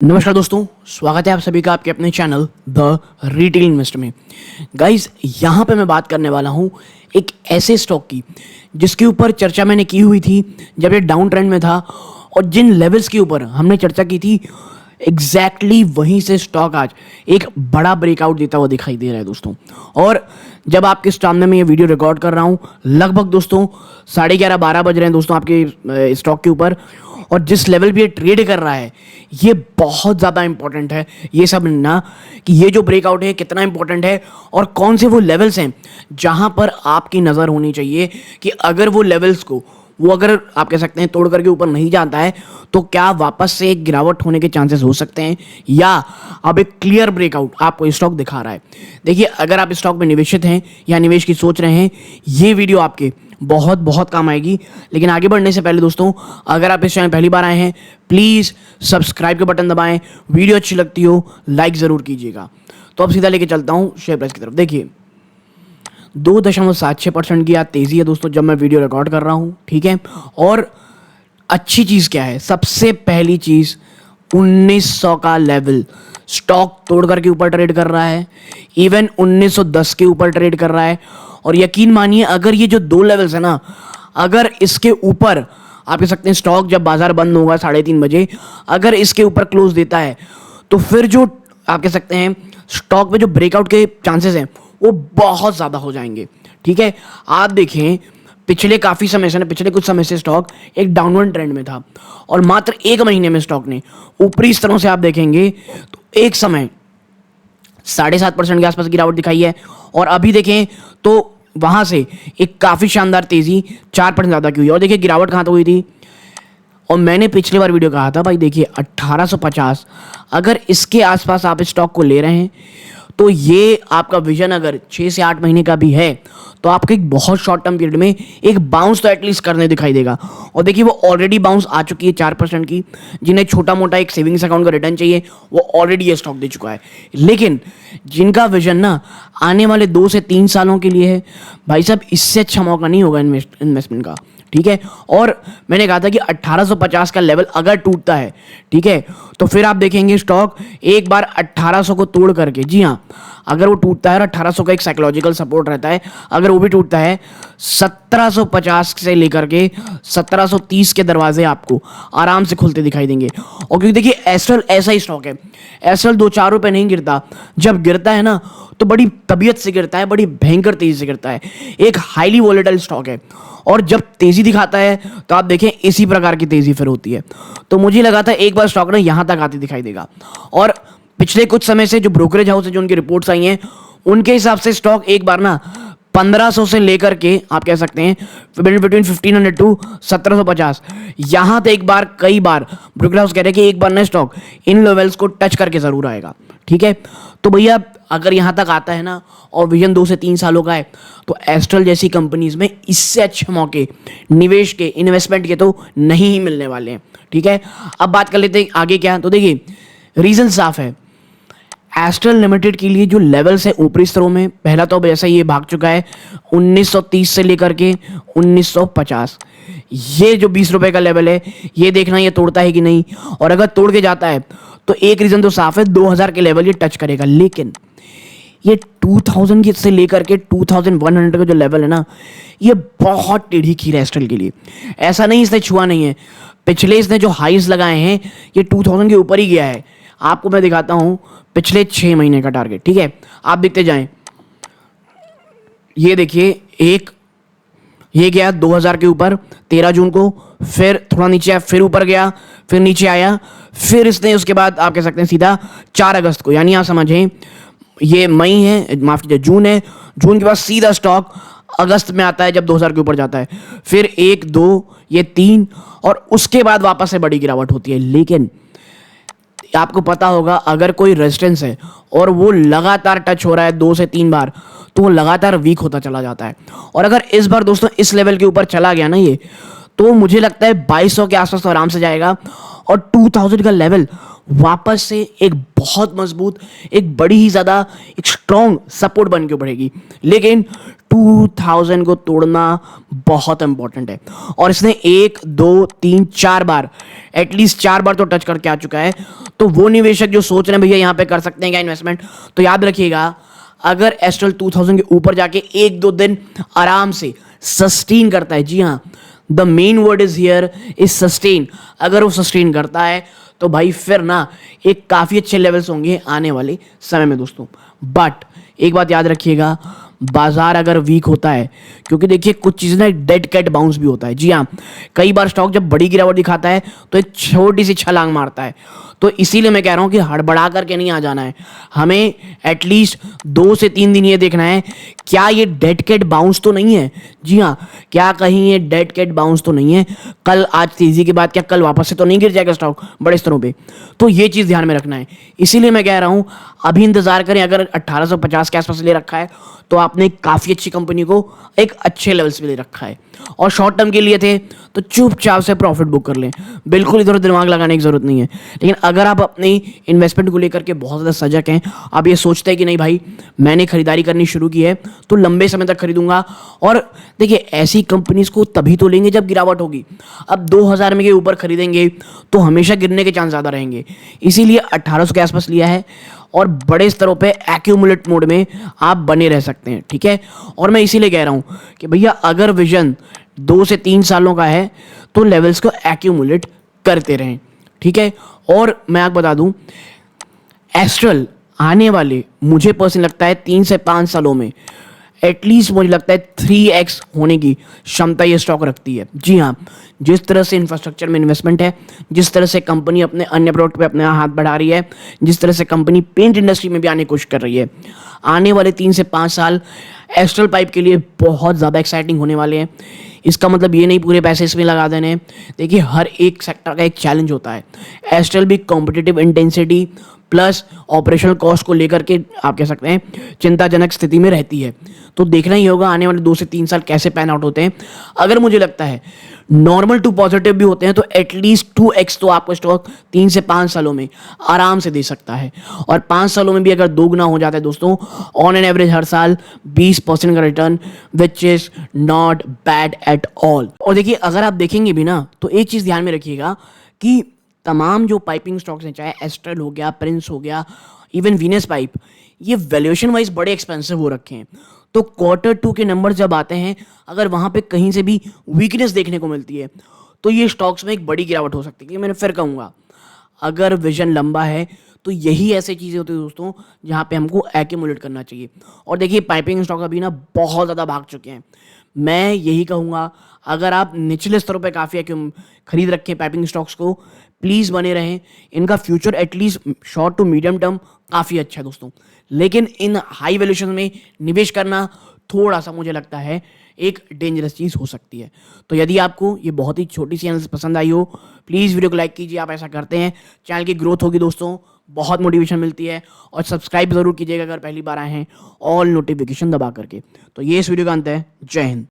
नमस्कार दोस्तों, स्वागत है आप सभी का आपके अपने चैनल द रिटेल इन्वेस्टर में। गाइस, यहाँ पे मैं बात करने वाला हूँ एक ऐसे स्टॉक की जिसके ऊपर चर्चा मैंने की हुई थी जब ये डाउन ट्रेंड में था, और जिन लेवल्स के ऊपर हमने चर्चा की थी एग्जैक्टली वहीं से स्टॉक आज एक बड़ा ब्रेकआउट देता हुआ दिखाई दे रहा है दोस्तों। और जब आपके सामने में ये वीडियो रिकॉर्ड कर रहा हूँ, लगभग दोस्तों 11:30-12 बज रहे हैं दोस्तों आपके स्टॉक के ऊपर, और जिस लेवल पे ये ट्रेड कर रहा है ये बहुत ज़्यादा इंपॉर्टेंट है ये समझना कि ये जो ब्रेकआउट है कितना इंपॉर्टेंट है और कौन से वो लेवल्स हैं जहां पर आपकी नज़र होनी चाहिए कि अगर वो लेवल्स को वो अगर आप कह सकते हैं तोड़ करके ऊपर नहीं जाता है तो क्या वापस से एक गिरावट होने के चांसेस हो सकते हैं, या अब एक क्लियर ब्रेकआउट आपको स्टॉक दिखा रहा है। देखिए, अगर आप स्टॉक में निवेशित हैं या निवेश की सोच रहे हैं, ये वीडियो आपके बहुत बहुत काम आएगी। लेकिन आगे बढ़ने से पहले दोस्तों, अगर आप इस चैनल पहली बार आए हैं, प्लीज़ सब्सक्राइब के बटन दबाएं। वीडियो अच्छी लगती हो लाइक ज़रूर कीजिएगा। तो अब सीधा लेके चलता हूँ शेयर प्राइस की तरफ। देखिए, 2.76% की आज तेज़ी है दोस्तों जब मैं वीडियो रिकॉर्ड कर रहा हूँ, ठीक है। और अच्छी चीज़ क्या है, सबसे पहली चीज़ 1900 का लेवल स्टॉक तोड़ करके ऊपर ट्रेड कर रहा है, इवन 1910 के ऊपर ट्रेड कर रहा है। और यकीन मानिए, अगर ये जो दो लेवल्स है ना, अगर इसके ऊपर आप कह सकते हैं स्टॉक जब बाजार बंद होगा 3:30 बजे, अगर इसके ऊपर क्लोज देता है तो फिर जो आप कह सकते हैं स्टॉक में जो ब्रेकआउट के चांसेस हैं वो बहुत ज़्यादा हो जाएंगे, ठीक है। आप देखें, पिछले कुछ समय से स्टॉक एक डाउनवर्ड ट्रेंड में था, और मात्र एक महीने में स्टॉक ने ऊपरी स्तरों से आप देखेंगे तो एक समय 7.5% के आसपास गिरावट दिखाई है, और अभी देखें तो वहां से एक काफ़ी शानदार तेज़ी 4% ज़्यादा की हुई है। और देखिए गिरावट कहाँ तक हुई थी, और मैंने पिछली बार वीडियो कहा था भाई, देखिए 1850 अगर इसके आसपास आप स्टॉक को ले रहे हैं तो ये आपका विजन अगर 6 से 8 महीने का भी है तो आपको एक बहुत शॉर्ट टर्म पीरियड में एक बाउंस तो एटलीस्ट करने दिखाई देगा। और देखिए, वो ऑलरेडी बाउंस आ चुकी है 4% की। जिन्हें छोटा मोटा एक सेविंग्स अकाउंट का रिटर्न चाहिए वो ऑलरेडी ये स्टॉक दे चुका है। लेकिन जिनका विजन ना आने वाले 2 से 3 सालों के लिए है, भाई साहब, इससे अच्छा मौका नहीं होगा इन्वेस्टमेंट का, ठीक है। और मैंने कहा था कि 1850 का लेवल अगर टूटता है, ठीक है, तो फिर आप देखेंगे स्टॉक एक बार 1800 को तोड़ करके, जी हाँ, अगर वो टूटता है और 1800 का एक साइकोलॉजिकल सपोर्ट रहता है, अगर वो भी टूटता है, 1750 से लेकर के 1730 के दरवाजे आपको आराम से खुलते दिखाई देंगे। और क्योंकि देखिए एस्ट्रल ऐसा ही स्टॉक है, एस्ट्रल 2-4 रुपए नहीं गिरता, जब गिरता है ना तो बड़ी तबीयत से गिरता है, बड़ी भयंकर तेजी से गिरता है। एक हाईली वोलेटाइल स्टॉक है, और जब तेजी दिखाता है तो आप देखें इसी प्रकार की तेजी फिर होती है। तो मुझे लगा था एक बार स्टॉक ना यहां तक आती दिखाई देगा, और पिछले कुछ समय से जो ब्रोकरेज हाउस है, जो उनकी रिपोर्ट्स आई हैं, उनके हिसाब से स्टॉक एक बार ना 1500 से लेकर के आप कह सकते हैं बिटवीन 1500 टू 1750 यहां तक एक बार, कई बार ब्रोकरेज हाउस कह रहे हैं कि एक बार ना स्टॉक इन लेवल्स को टच करके जरूर आएगा, ठीक है। तो भैया, अगर यहां तक आता है ना और विजन 2 से 3 सालों का है, तो एस्ट्रल जैसी कंपनीज में इससे अच्छे मौके निवेश के, इन्वेस्टमेंट के तो नहीं ही मिलने वाले हैं, ठीक है। अब बात कर लेते हैं आगे क्या। तो देखिए, रीजन साफ है। एस्ट्रल लिमिटेड के लिए जो लेवल्स है ऊपरी स्तरों में, पहला तो जैसा ये भाग चुका है 1930 से लेकर के 1950, ये जो 20 रुपए का लेवल है, ये देखना ये तोड़ता है कि नहीं। और अगर तोड़ के जाता है तो एक रीजन तो साफ है, 2000 के लेवल ये टच करेगा। लेकिन ये 2000 के से लेकर के 2100 का जो लेवल है ना, ये बहुत टेढ़ी खीर है एस्ट्रल के लिए। ऐसा नहीं इसने छुआ नहीं है, पिछले इसने जो हाईस लगाए हैं ये 2000 के ऊपर ही गया है। आपको मैं दिखाता हूं पिछले 6 महीने का टारगेट, ठीक है, आप देखते जाएं। ये देखिए, ये गया 2000 के ऊपर 13 जून को, फिर थोड़ा नीचे आया, फिर ऊपर गया, फिर नीचे आया, फिर इसने उसके बाद आप कह सकते हैं सीधा 4 अगस्त को, यानी आप समझें ये मई है, माफ कीजिए जून है, जून के बाद सीधा स्टॉक अगस्त में आता है जब 2000 के ऊपर जाता है, फिर 1, 2, ये 3, और उसके बाद वापस से बड़ी गिरावट होती है। लेकिन आपको पता होगा, अगर कोई रेजिस्टेंस है और वो लगातार टच हो रहा है 2 से 3 बार, तो वो लगातार वीक होता चला जाता है। और अगर इस बार दोस्तों इस लेवल के ऊपर चला गया ना ये, तो मुझे लगता है 2200 के आसपास तो आराम से जाएगा, और 2000 का लेवल वापस से एक बहुत मजबूत, एक बड़ी ही ज़्यादा एक स्ट्रॉन्ग सपोर्ट बन के उभरेगी। लेकिन 2000 को तोड़ना बहुत इंपॉर्टेंट है, और इसने 1 2 3 4 बार, एटलीस्ट 4 बार तो टच करके आ चुका है। तो वो निवेशक जो सोच रहे हैं भैया यहाँ पे कर सकते हैं क्या इन्वेस्टमेंट, तो याद रखिएगा, अगर एस्ट्रल 2000 के ऊपर जाके 1-2 दिन आराम से सस्टेन करता है, जी हाँ, the main word is here is sustain, अगर वो सस्टेन करता है तो भाई फिर ना एक काफ़ी अच्छे लेवल्स होंगे आने वाले समय में दोस्तों। बट एक बात याद रखिएगा, बाजार अगर वीक होता है, क्योंकि देखिए कुछ चीज़ें ना डेड कैट बाउंस भी होता है, जी हाँ, कई बार स्टॉक जब बड़ी गिरावट दिखाता है तो एक छोटी सी छलांग मारता है। तो इसीलिए मैं कह रहा हूं कि हड़बड़ा करके नहीं आ जाना है, हमें एटलीस्ट 2 से 3 दिन ये देखना है क्या ये डेड कैट बाउंस तो नहीं है, जी हाँ, क्या कहीं ये डेड कैट बाउंस तो नहीं है, कल आज तेजी के बाद क्या कल वापस से तो नहीं गिर जाएगा स्टॉक बड़े स्तरों पे। तो ये चीज़ ध्यान में रखना है, इसीलिए मैं कह रहा हूं अभी इंतजार करें। अगर 1850 के आसपास ले रखा है तो आपने काफ़ी अच्छी कंपनी को एक अच्छे लेवल्स पे ले रखा है, और शॉर्ट टर्म के लिए थे तो चुपचाप से प्रॉफिट बुक कर लें, बिल्कुल इधर दिमाग लगाने की जरूरत नहीं है। लेकिन अगर आप अपनी इन्वेस्टमेंट को लेकर के बहुत ज़्यादा सजग हैं, आप ये सोचते हैं कि नहीं भाई मैंने खरीदारी करनी शुरू की है तो लंबे समय तक खरीदूंगा, और देखिए ऐसी कंपनीज को तभी तो लेंगे जब गिरावट होगी। अब 2000 में के ऊपर खरीदेंगे तो हमेशा गिरने के चांस ज़्यादा रहेंगे, इसीलिए 1800 के आसपास लिया है, और बड़े स्तरों पे एक्यूमुलेट मोड में आप बने रह सकते हैं, ठीक है। और मैं इसीलिए कह रहा हूं कि भैया अगर विजन 2 से 3 सालों का है तो लेवल्स को एक्यूमुलेट करते रहें, ठीक है। और मैं आपको बता दूं, एस्ट्रल आने वाले मुझे पर्सनली लगता है 3 से 5 सालों में एटलीस्ट मुझे लगता है 3x होने की क्षमता ये स्टॉक रखती है, जी हाँ। जिस तरह से इंफ्रास्ट्रक्चर में इन्वेस्टमेंट है, जिस तरह से कंपनी अपने अन्य प्रोडक्ट पे अपने हाथ बढ़ा रही है, जिस तरह से कंपनी पेंट इंडस्ट्री में भी आने की कोशिश कर रही है, आने वाले 3 से 5 साल एस्ट्रल पाइप के लिए बहुत ज़्यादा एक्साइटिंग होने वाले हैं। इसका मतलब ये नहीं पूरे पैसे इसमें लगा देने, देखिए हर एक सेक्टर का एक चैलेंज होता है। एस्ट्रल भी competitive intensity plus operational cost को लेकर के आप कह सकते हैं चिंताजनक स्थिति में रहती है। तो देखना ही होगा आने वाले 2 से 3 साल कैसे पैन आउट होते हैं। अगर मुझे लगता है नॉर्मल टू पॉजिटिव भी होते हैं तो एटलीस्ट 2x तो आपको स्टॉक 3 से 5 सालों में आराम से दे सकता है, और 5 सालों में भी अगर 2 गुना हो जाता है दोस्तों, ऑन एन एवरेज हर साल 20% का return, which is not bad at all. और देखिए अगर आप देखेंगे भी ना तो एक चीज़ ध्यान में रखिएगा कि तमाम जो पाइपिंग स्टॉक्स हैं, चाहे एस्ट्रल हो गया, प्रिंस हो गया, इवन वीनस पाइप, ये वैल्यूएशन वाइज बड़े एक्सपेंसिव हो रखे हैं। तो Q2 के नंबर जब आते हैं, अगर वहां पे कहीं से भी वीकनेस देखने को मिलती है तो ये स्टॉक्स में एक बड़ी गिरावट हो सकती है। मैंने फिर कहूँगा अगर विजन लंबा है तो यही ऐसी चीज़ें होती है दोस्तों जहाँ पे हमको एक्यूमुलेट करना चाहिए। और देखिए पाइपिंग स्टॉक अभी ना बहुत ज़्यादा भाग चुके हैं। मैं यही कहूँगा अगर आप निचले स्तरों पे काफ़ी खरीद रखें पाइपिंग स्टॉक्स को, प्लीज़ बने रहें, इनका future at least short to medium term काफ़ी अच्छा है दोस्तों। लेकिन इन हाई वैल्यूएशन में निवेश करना थोड़ा सा मुझे लगता है एक डेंजरस चीज़ हो सकती है। तो यदि आपको ये बहुत ही छोटी सी एनालिसिस पसंद आई हो, प्लीज़ वीडियो को लाइक कीजिए, आप ऐसा करते हैं चैनल की ग्रोथ होगी दोस्तों, बहुत मोटिवेशन मिलती है। और सब्सक्राइब ज़रूर कीजिएगा अगर पहली बार आए हैं, ऑल नोटिफिकेशन दबा करके। तो ये इस वीडियो का अंत है। जय हिंद।